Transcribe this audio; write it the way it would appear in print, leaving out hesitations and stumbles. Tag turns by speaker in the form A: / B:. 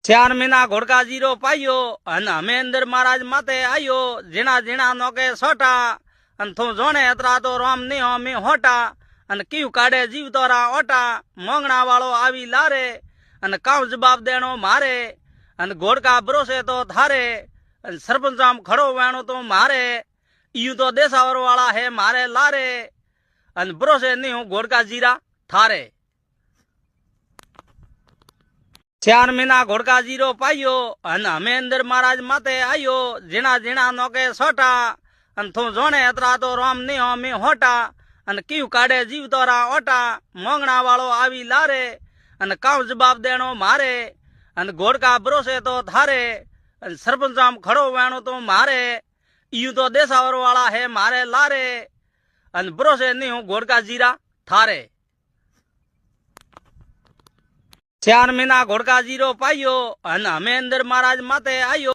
A: 4 મહિના ઘોડકા જીરો પાયો અને અમે અંદર મહારાજ માતે આયો જીણા જીણા નોકે સોટા અને તું જોણે અતરા તો રામ ની અમે હોટા અને કયું કાઢે જીવતોરા ઓટા મોંગણા વાળો આવી લારે અને કામ જવાબ દેણો મારે અને ઘોડકા ભરોસે તો થારે અને સરપંચ આમ ખડો વેણો તો મારે ઈયું તો દેસાવર વાળા હે મારે લારે અને ભરોસે નહીં હું ઘોડકા જીરા થારે 4 મહિના ઘોડકા જીરો પાયો અને અમે અંદર મહારાજ માતે આયો જીણા જીણા નોકે સોટા અને તું જોણે અતરા તો રામ ની અમે હોટા અને કયું કાઢે જીવતોરા ઓટા મોંગણા વાળો આવી લારે અને કામ જવાબ દેણો મારે અને ઘોડકા ભરોસે તો થારે અને સરપંચ આમ ખડો વેણો તો મારે ઈયું તો દેસાવર વાળા હે મારે લારે અને ભરોસે નહીં હું ઘોડકા જીરા થારે 4 મહિના ઘોડકા જીરો પાયો અને અમે અંદર મહારાજ માતે આયો।